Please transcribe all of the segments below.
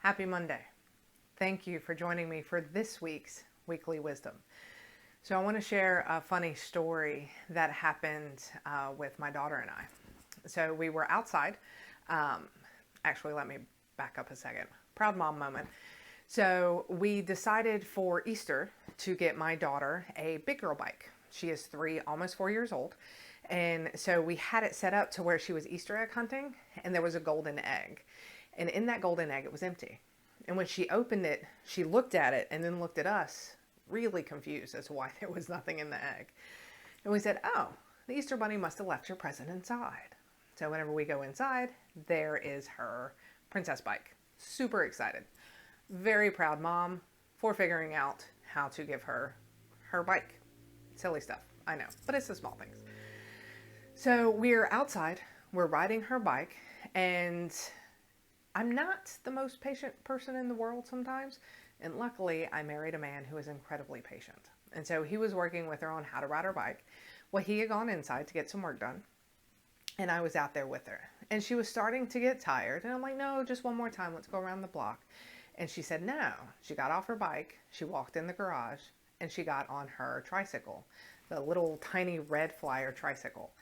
Happy Monday. Thank you for joining me for this week's Weekly Wisdom. So I want to share a funny story that happened with my daughter and I. So we were outside. Actually, let me back up a second. Proud mom moment. So we decided for Easter to get my daughter a big girl bike. She is 3, almost 4 years old. And so we had it set up to where she was Easter egg hunting, and there was a golden egg. And in that golden egg, it was empty. And when she opened it, she looked at it and then looked at us, really confused as to why there was nothing in the egg. And we said, oh, the Easter Bunny must have left your present inside. So whenever we go inside, there is her princess bike. Super excited. Very proud mom for figuring out how to give her her bike. Silly stuff, I know, but it's the small things. So we're outside, we're riding her bike, and I'm not the most patient person in the world sometimes, and luckily I married a man who is incredibly patient. And so he was working with her on how to ride her bike. Well, he had gone inside to get some work done, and I was out there with her. And she was starting to get tired, and I'm like, no, just one more time, let's go around the block. And she said no. She got off her bike, she walked in the garage, and she got on her tricycle, the little tiny red flyer tricycle.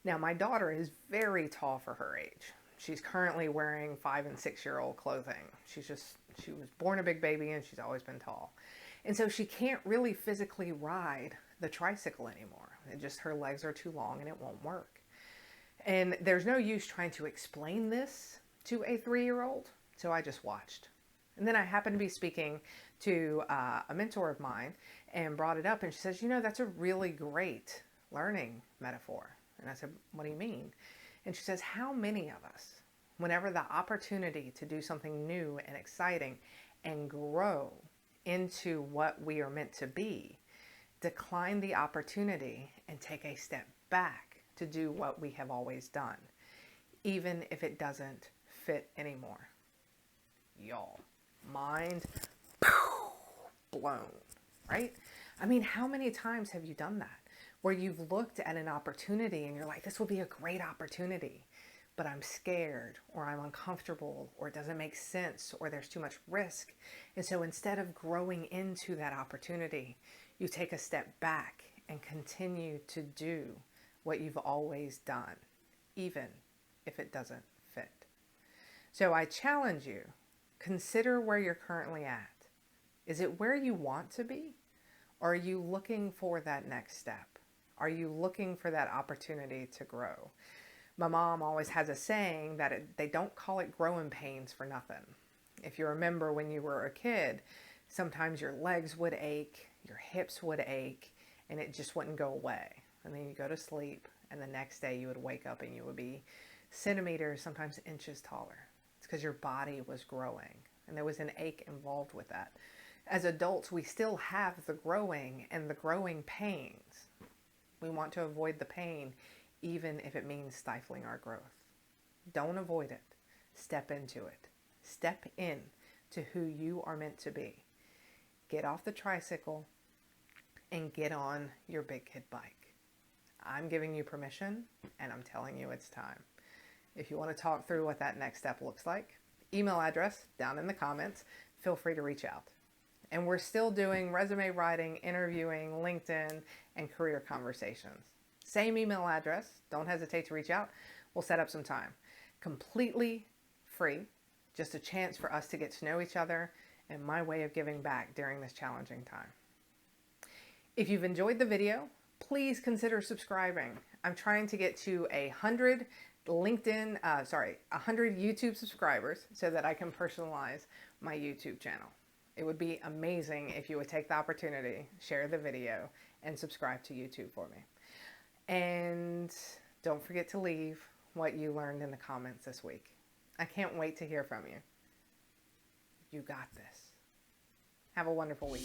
Now, my daughter is very tall for her age. She's currently wearing 5 and 6 year old clothing. She was born a big baby and she's always been tall. And so she can't really physically ride the tricycle anymore. Her legs are too long and it won't work. And there's no use trying to explain this to a 3-year-old. So I just watched. And then I happened to be speaking to a mentor of mine and brought it up. And she says, that's a really great learning metaphor. And I said, what do you mean? And she says, how many of us, whenever the opportunity to do something new and exciting and grow into what we are meant to be, decline the opportunity and take a step back to do what we have always done, even if it doesn't fit anymore? Y'all, mind blown, right? I mean, how many times have you done that? Where you've looked at an opportunity and you're like, this will be a great opportunity, but I'm scared, or I'm uncomfortable, or it doesn't make sense, or there's too much risk. And so instead of growing into that opportunity, you take a step back and continue to do what you've always done, even if it doesn't fit. So I challenge you, consider where you're currently at. Is it where you want to be? Or are you looking for that next step? Are you looking for that opportunity to grow? My mom always has a saying that they don't call it growing pains for nothing. If you remember when you were a kid, sometimes your legs would ache, your hips would ache, and it just wouldn't go away. And then you go to sleep, and the next day you would wake up and you would be centimeters, sometimes inches taller. It's because your body was growing, and there was an ache involved with that. As adults, we still have the growing and the growing pains. We want to avoid the pain, even if it means stifling our growth. Don't avoid it. Step into it. Step in to who you are meant to be. Get off the tricycle and get on your big kid bike. I'm giving you permission, and I'm telling you it's time. If you want to talk through what that next step looks like, email address down in the comments. Feel free to reach out. And we're still doing resume writing, interviewing, LinkedIn, and career conversations. Same email address. Don't hesitate to reach out. We'll set up some time. Completely free. Just a chance for us to get to know each other and my way of giving back during this challenging time. If you've enjoyed the video, please consider subscribing. I'm trying to get to 100 100 YouTube subscribers so that I can personalize my YouTube channel. It would be amazing if you would take the opportunity, share the video, and subscribe to YouTube for me. And don't forget to leave what you learned in the comments this week. I can't wait to hear from you. You got this. Have a wonderful week.